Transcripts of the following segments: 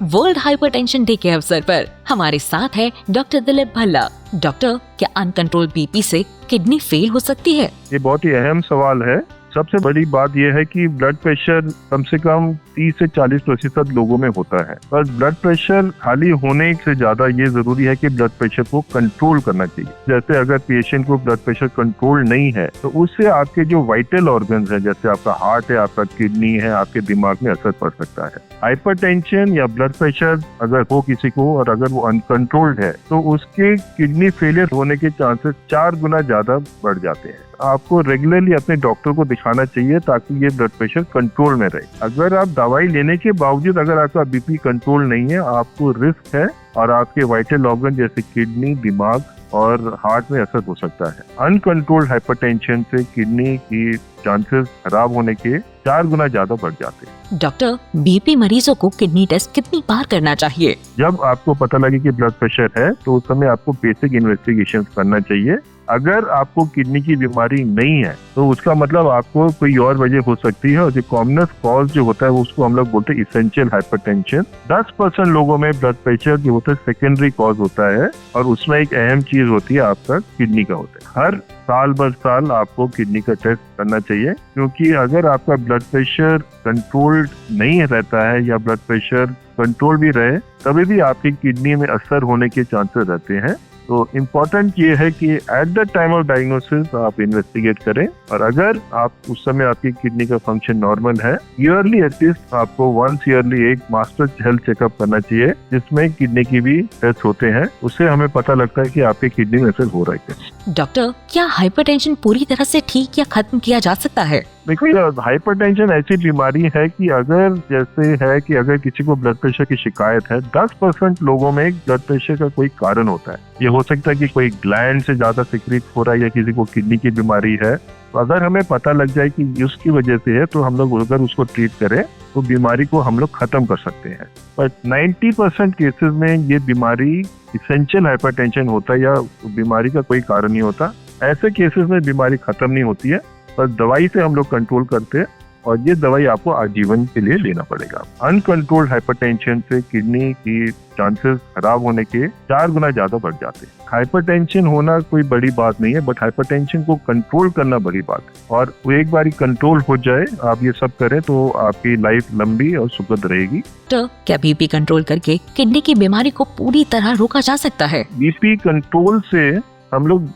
World hypertension day के अवसर पर हमारे साथ है डॉक्टर दिलीप भल्ला। डॉक्टर, क्या अनकंट्रोल बीपी से किडनी फेल हो सकती है? ये बहुत ही अहम सवाल है। सबसे बड़ी बात यह है कि ब्लड प्रेशर कम से कम 30 से 40% लोगों में होता है, पर ब्लड प्रेशर खाली होने से ज्यादा ये जरूरी है कि ब्लड प्रेशर को कंट्रोल करना चाहिए। जैसे अगर पेशेंट को ब्लड प्रेशर कंट्रोल नहीं है तो उससे आपके जो वाइटल ऑर्गन्स है, जैसे आपका हार्ट है, आपका किडनी है, आपके दिमाग में असर पड़ सकता है। हाइपरटेंशन या ब्लड प्रेशर अगर हो किसी को और अगर वो अनकंट्रोल्ड है तो उसके किडनी फेलियर होने के चांसेस 4 गुना ज्यादा बढ़ जाते हैं। आपको रेगुलरली अपने डॉक्टर को दिखाना चाहिए ताकि ये ब्लड प्रेशर कंट्रोल में रहे। अगर आप दवाई लेने के बावजूद अगर आपका बीपी कंट्रोल नहीं है, आपको रिस्क है और आपके वाइटल ऑर्गन जैसे किडनी, दिमाग और हार्ट में असर हो सकता है। अनकंट्रोल्ड हाइपरटेंशन से किडनी की चांसेस खराब होने के 4 गुना ज्यादा बढ़ जाते हैं। डॉक्टर, बीपी मरीजों को किडनी टेस्ट कितनी बार करना चाहिए? जब आपको पता लगे कि ब्लड प्रेशर है तो उस समय आपको बेसिक इन्वेस्टिगेशन करना चाहिए। अगर आपको किडनी की बीमारी नहीं है तो उसका मतलब आपको कोई और वजह हो सकती है, और जो कॉमनेस कॉज जो होता है वो उसको हम लोग बोलते हैं इसेंशियल हाइपरटेंशन। 10% लोगों में ब्लड प्रेशर जो होता है सेकेंडरी कॉज होता है, और उसमें एक अहम चीज होती है आपका किडनी का होता है। हर साल बर साल आपको किडनी का टेस्ट करना चाहिए, क्योंकि अगर आपका ब्लड प्रेशर कंट्रोल्ड नहीं रहता है या ब्लड प्रेशर कंट्रोल भी रहे तभी भी आपकी किडनी में असर होने के चांसेस रहते हैं। तो इम्पोर्टेंट ये है कि at the time of diagnosis आप इन्वेस्टिगेट करें, और अगर आप उस समय आपकी किडनी का फंक्शन नॉर्मल है, ईयरली एटलीस्ट आपको वंस ईयरली एक मास्टर हेल्थ चेकअप करना चाहिए जिसमें किडनी की भी टेस्ट होते हैं। उससे हमें पता लगता है कि आपके किडनी में असर हो रहा है। डॉक्टर, क्या हाइपरटेंशन पूरी तरह से ठीक या खत्म किया जा सकता है? देखो, हाइपरटेंशन ऐसी बीमारी है कि अगर किसी को ब्लड प्रेशर की शिकायत है, 10% लोगों में ब्लड प्रेशर का कोई कारण होता है। ये हो सकता है कि कोई ग्लैंड से ज्यादा सिक्रीट हो रहा है या किसी को किडनी की बीमारी है। तो अगर हमें पता लग जाए कि उसकी वजह से है तो हम लोग अगर उसको ट्रीट करें तो बीमारी को हम लोग खत्म कर सकते हैं। पर 90% केसेस में ये बीमारी इसेंशियल हाइपरटेंशन होता है या बीमारी का कोई कारण नहीं होता। ऐसे केसेस में बीमारी खत्म नहीं होती है, पर दवाई से हम लोग कंट्रोल करते हैं, और ये दवाई आपको आजीवन के लिए लेना पड़ेगा। अनकंट्रोल्ड हाइपरटेंशन से किडनी की चांसेस खराब होने के 4 गुना ज्यादा बढ़ जाते हैं। हाइपरटेंशन होना कोई बड़ी बात नहीं है, बट हाइपरटेंशन को कंट्रोल करना बड़ी बात है, और वो एक बार कंट्रोल हो जाए, आप ये सब करें तो आपकी लाइफ लंबी और सुखद रहेगी। तो क्या बीपी कंट्रोल करके किडनी की बीमारी को पूरी तरह रोका जा सकता है? बीपी कंट्रोल से हम लोग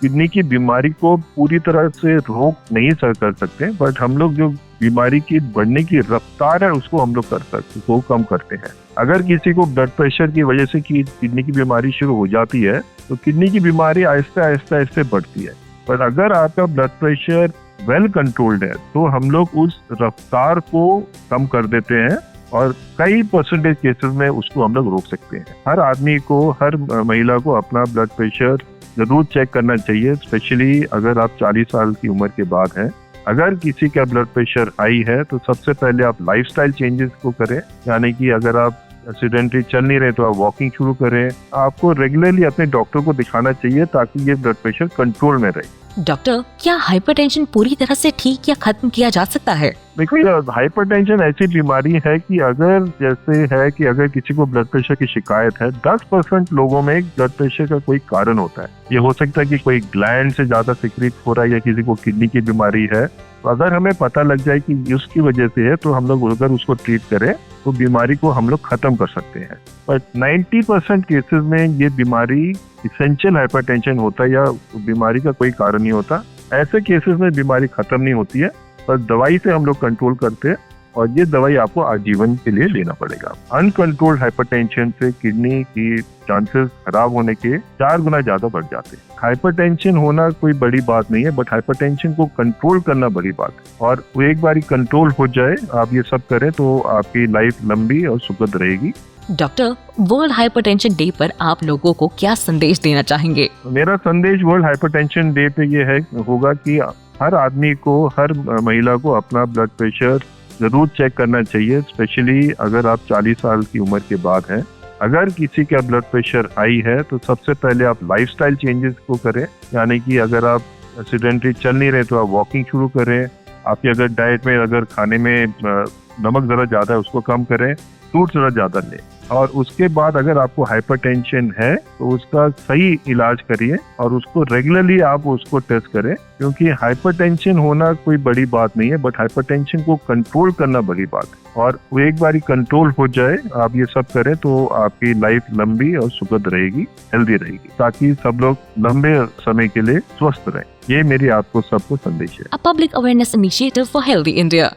किडनी की बीमारी को पूरी तरह से रोक नहीं कर सकते, बट हम लोग जो बीमारी की बढ़ने की रफ्तार है उसको हम लोग कर सकते, उसको कम करते हैं। अगर किसी को ब्लड प्रेशर की वजह से किडनी की बीमारी शुरू हो जाती है तो किडनी की बीमारी आहिस्ते आहिस्ते बढ़ती है, पर अगर आपका ब्लड प्रेशर वेल कंट्रोल्ड है तो हम लोग उस रफ्तार को कम कर देते हैं, और कई परसेंटेज केसेस में उसको हम लोग रोक सकते हैं। हर आदमी को, हर महिला को अपना ब्लड प्रेशर जरूर चेक करना चाहिए, स्पेशली अगर आप 40 साल की उम्र के बाद हैं। अगर किसी का ब्लड प्रेशर हाई है तो सबसे पहले आप लाइफस्टाइल चेंजेस को करें, यानी कि अगर आप एक्सीडेंटली चल नहीं रहे तो आप वॉकिंग शुरू करें। आपको रेगुलरली अपने डॉक्टर को दिखाना चाहिए ताकि ये ब्लड प्रेशर कंट्रोल में रहे। डॉक्टर, क्या हाइपरटेंशन पूरी तरह से ठीक या खत्म किया जा सकता है? देखो, हाइपरटेंशन ऐसी बीमारी है कि अगर किसी को ब्लड प्रेशर की शिकायत है, 10% लोगों में ब्लड प्रेशर का कोई कारण होता है। ये हो सकता है कि कोई ग्लैंड से ज्यादा सिक्रीट हो रहा है या किसी को किडनी की बीमारी है। तो अगर हमें पता लग जाए कि उसकी वजह से है तो हम लोग अगर उसको ट्रीट करें तो बीमारी को हम लोग खत्म कर सकते हैं। पर 90% केसेस में ये बीमारी इसेंशियल हाइपरटेंशन होता है या बीमारी का कोई कारण नहीं होता। ऐसे केसेस में बीमारी खत्म नहीं होती है, पर दवाई से हम लोग कंट्रोल करते हैं, और ये दवाई आपको आजीवन के लिए लेना पड़ेगा। अनकंट्रोल्ड हाइपरटेंशन से किडनी की चांसेस खराब होने के 4 गुना ज्यादा बढ़ जाते हैं। हाइपरटेंशन होना कोई बड़ी बात नहीं है, बट हाइपरटेंशन को कंट्रोल करना बड़ी बात है, और वो एक बार कंट्रोल हो जाए, आप ये सब करें तो आपकी लाइफ लंबी और सुखद रहेगी। डॉक्टर, वर्ल्ड हाइपरटेंशन डे पर आप लोगों को क्या संदेश देना चाहेंगे? मेरा संदेश वर्ल्ड हाइपरटेंशन डे पे ये होगा कि हर आदमी को, हर महिला को अपना ब्लड प्रेशर जरूर चेक करना चाहिए, स्पेशली अगर आप 40 साल की उम्र के बाद हैं। अगर किसी का ब्लड प्रेशर हाई है तो सबसे पहले आप लाइफस्टाइल चेंजेस को करें, यानी कि अगर आप एक्सीडेंटली चल नहीं रहे तो आप वॉकिंग शुरू करें। आपकी अगर डाइट में, अगर खाने में नमक जरा ज्यादा है उसको कम करें। फ्रूट्स थोड़ा ज्यादा लें। और उसके बाद अगर आपको हाइपरटेंशन है तो उसका सही इलाज करिए और उसको रेगुलरली आप उसको टेस्ट करें, क्योंकि हाइपरटेंशन होना कोई बड़ी बात नहीं है, बट हाइपरटेंशन को कंट्रोल करना बड़ी बात है। और वो एक बार कंट्रोल हो जाए, आप ये सब करें तो आपकी लाइफ लंबी और सुखद रहेगी, हेल्दी रहेगी, ताकि सब लोग लंबे समय के लिए स्वस्थ रहें। ये मेरी आपको सबको संदेश है। A public awareness initiative for healthy India.